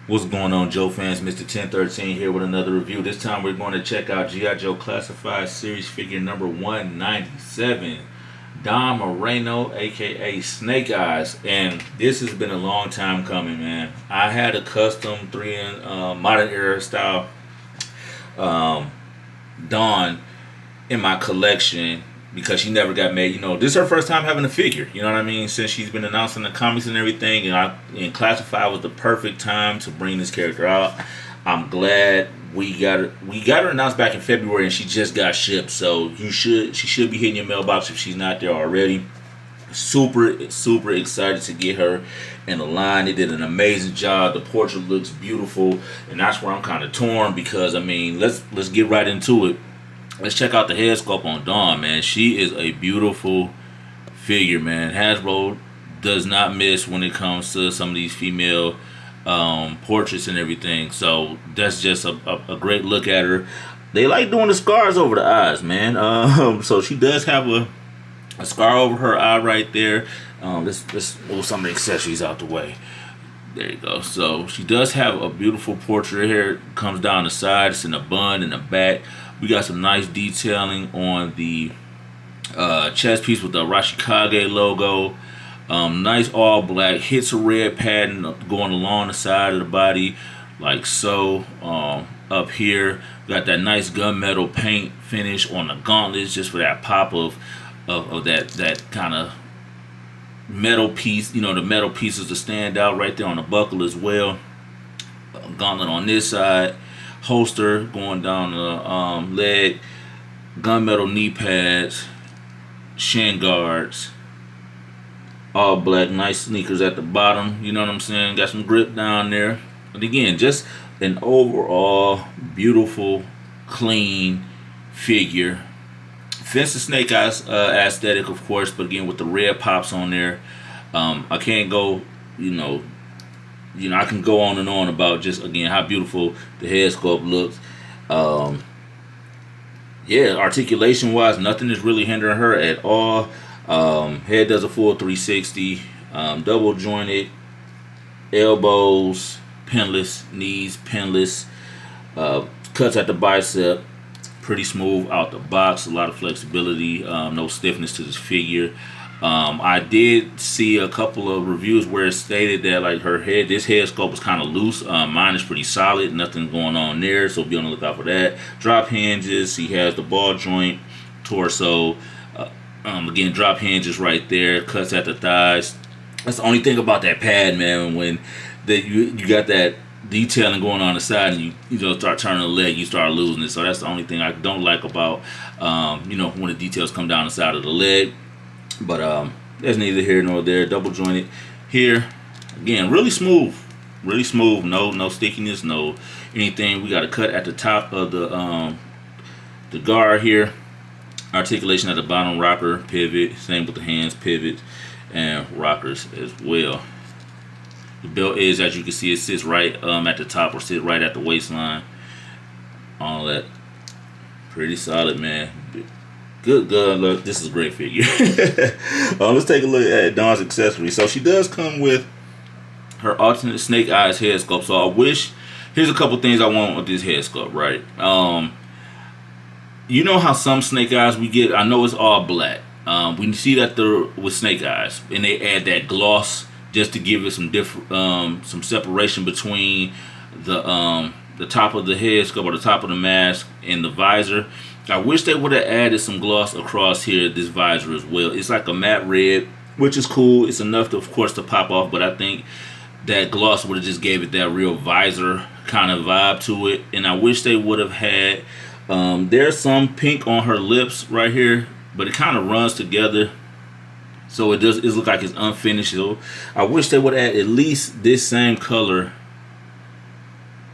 What's going on, Joe fans? Mr. 1013 here with another review. This time we're going to check out G.I. Joe Classified Series figure number 197, Don Moreno, aka Snake Eyes. And this has been a long time coming, man. I had a custom 3 in modern era style Dawn in my collection because she never got made. You know, this is her first time having a figure. You know what I mean? Since she's been announcing the comics and everything, and Classified was the perfect time to bring this character out. I'm glad we got her. We got her announced back in February, and she just got shipped. So she should be hitting your mailbox if she's not there already. Super excited to get her in the line. They did an amazing job. The portrait looks beautiful, and that's where I'm kind of torn because I mean, let's get right into it. Let's check out the head sculpt on Dawn, man. She is a beautiful figure, man. Hasbro does not miss when it comes to some of these female portraits and everything. So that's just a great look at her. They like doing the scars over the eyes, man. So she does have a scar over her eye right there. Let's move some of the accessories out the way. There you go. So she does have a beautiful portrait. Hair comes down the side. It's in a bun in the back. We got some nice detailing on the chest piece with the Arashikage logo. Nice all black. Hits a red pattern going along the side of the body, like so. Up here, we got that nice gunmetal paint finish on the gauntlets, just for that pop of that kind of metal piece. You know, the metal pieces to stand out right there on the buckle as well. Gauntlet on this side. Holster going down the leg, gunmetal knee pads, shin guards, all black, nice sneakers at the bottom. You know what I'm saying? Got some grip down there. But again, just an overall beautiful, clean figure. Fits the Snake Eyes aesthetic, of course, but again with the red pops on there. I can't go, I can go on and on about just again how beautiful the head sculpt looks. Articulation wise, nothing is really hindering her at all. Head does a full 360, double jointed, elbows pinless, knees pinless, cuts at the bicep, pretty smooth out the box, a lot of flexibility, no stiffness to this figure. I did see a couple of reviews where it stated that like this head sculpt was kind of loose. Mine is pretty solid, nothing going on there, so be on the lookout for that. Drop hinges, he has the ball joint, torso. Again, drop hinges right there, cuts at the thighs. That's the only thing about that pad, man. When you got that detailing going on the side and you start turning the leg, you start losing it. So that's the only thing I don't like about when the details come down the side of the leg. But there's neither here nor there. Double jointed here. Again, really smooth. Really smooth. No stickiness, no anything. We got a cut at the top of the guard here. Articulation at the bottom, rocker, pivot. Same with the hands, pivot, and rockers as well. The belt is, as you can see, it sits right at the top or sit right at the waistline. All that. Pretty solid, man. Good look. This is a great figure. Let's take a look at Dawn's accessories. So she does come with her alternate Snake Eyes head sculpt. So here's a couple things I want with this head sculpt, right? You know how some Snake Eyes we get, I know it's all black. We see that with Snake Eyes, and they add that gloss just to give it some different, some separation between the top of the head sculpt or the top of the mask and the visor. I wish they would have added some gloss across here, this visor as well. It's like a matte red, which is cool. It's enough, of course, to pop off, but I think that gloss would have just gave it that real visor kind of vibe to it. And I wish they would have had, there's some pink on her lips right here, but it kind of runs together. So it look like it's unfinished. So I wish they would add at least this same color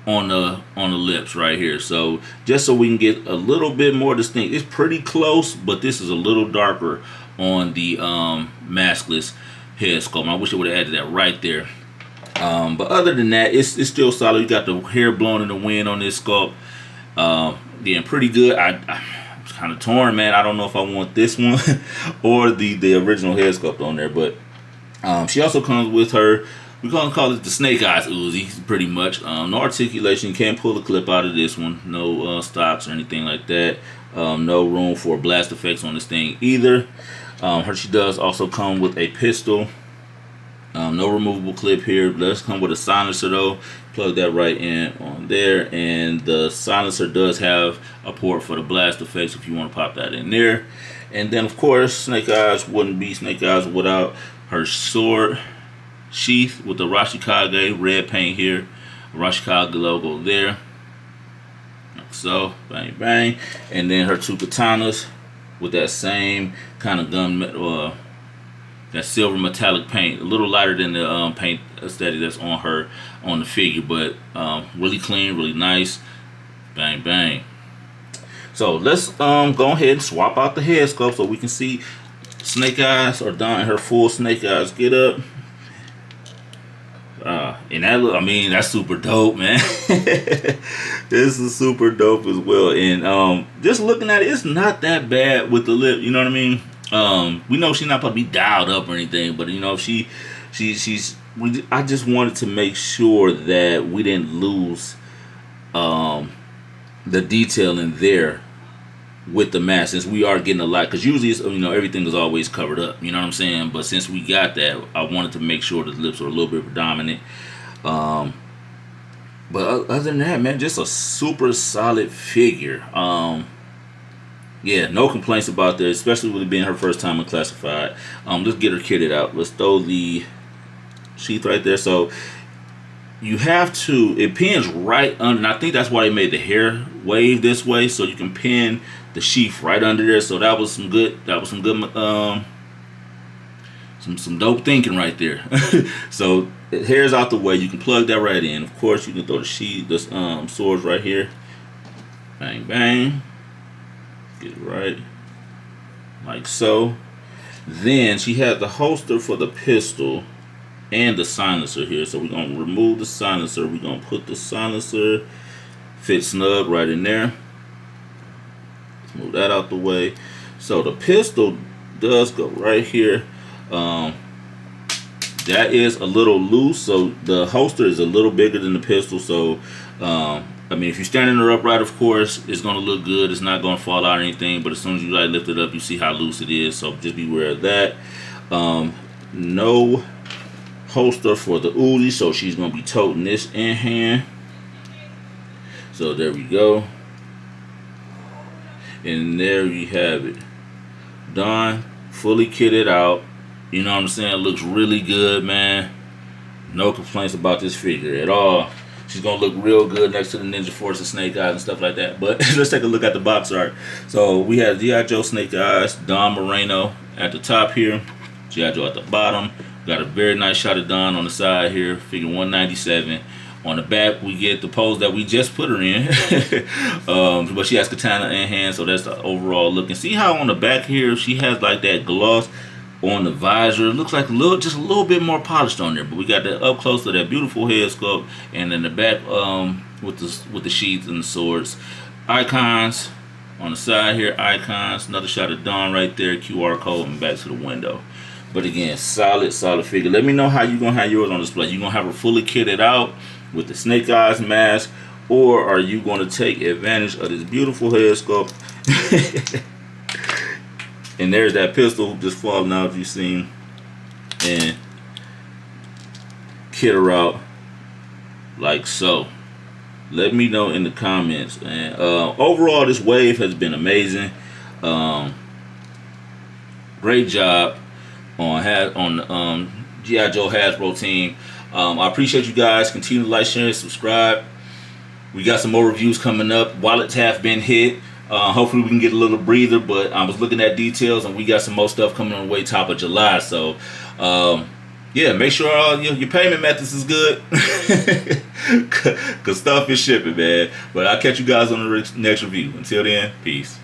on the lips right here, so just so we can get a little bit more distinct. It's pretty close, but this is a little darker on the maskless head sculpt. I wish I would have added that right there. But other than that, it's still solid. You got the hair blown in the wind on this sculpt. Yeah, pretty good. I was kind of torn, man. I don't know if I want this one or the original head sculpt on there, but she also comes with her we're gonna call it the Snake Eyes Uzi, pretty much. No articulation. You can't pull a clip out of this one. No stocks or anything like that. No room for blast effects on this thing either. She does also come with a pistol. No removable clip here. Does come with a silencer though. Plug that right in on there, and the silencer does have a port for the blast effects if you want to pop that in there. And then of course, Snake Eyes wouldn't be Snake Eyes without her sword sheath with the Rashikage red paint here, Rashikage logo there. Like so, bang bang, and then her two katanas with that same kind of gun, that silver metallic paint, a little lighter than the paint aesthetic that's on her on the figure, but really clean, really nice. Bang bang. So let's go ahead and swap out the head sculpt so we can see Snake Eyes, or Dawn in her full Snake Eyes get up. And that look, I mean, that's super dope, man. This is super dope as well. And just looking at it, it's not that bad with the lip, you know what I mean? We know she's not supposed to be dialed up or anything, but you know, I just wanted to make sure that we didn't lose the detail in there with the mask, since we are getting a lot, because usually it's, you know, everything is always covered up, you know what I'm saying? But since we got that, I wanted to make sure the lips were a little bit predominant. But other than that, man, just a super solid figure. Yeah, no complaints about that, especially with it being her first time in Classified. Let's get her kitted out. Let's throw the sheath right there. So you have to, it pins right under, and I think that's why they made the hair wave this way, so you can pin the sheath right under there. So that was some good, some dope thinking right there. So the hair's out the way, you can plug that right in. Of course, you can throw the sheath, the swords right here. Bang bang. Get it right, like so. Then she has the holster for the pistol and the silencer here. So we're gonna remove the silencer. We're gonna put the silencer, fit snug right in there. Let's move that out the way. So the pistol does go right here. That is a little loose, so the holster is a little bigger than the pistol. So I mean, if you're standing her upright, of course, it's going to look good. It's not going to fall out or anything. But as soon as you like lift it up, you see how loose it is. So just be aware of that. No holster for the Uzi, so she's going to be toting this in hand. So there we go. And there you have it. Dawn, fully kitted out. You know what I'm saying? Looks really good, man. No complaints about this figure at all. She's going to look real good next to the Ninja Force and Snake Eyes and stuff like that. But let's take a look at the box art. So we have G.I. Joe Snake Eyes, Dawn Moreno at the top here, G.I. Joe at the bottom. Got a very nice shot of Dawn on the side here, figure 197. On the back, we get the pose that we just put her in. But she has katana in hand, so that's the overall look. And see how on the back here, she has like that gloss on the visor. It looks like just a little bit more polished on there, but we got that up close to that beautiful head sculpt, and in the back with the sheaths and the swords. Icons on the side here, icons. Another shot of Dawn right there, QR code, and back to the window. But again, solid figure. Let me know how you gonna have yours on display. You gonna have her fully kitted out with the Snake Eyes mask, or are you gonna take advantage of this beautiful head sculpt? And there's that pistol just falling out, if you've seen, and kit her out like so. Let me know in the comments. And overall, this wave has been amazing. Great job on G.I. Joe Hasbro team. I appreciate you guys. Continue to like, share, and subscribe. We got some more reviews coming up. Wallets have been hit. Hopefully we can get a little breather, but I was looking at details and we got some more stuff coming on the way top of July. So yeah, make sure all your payment methods is good, because stuff is shipping, man. But I'll catch you guys on the next review. Until then, peace.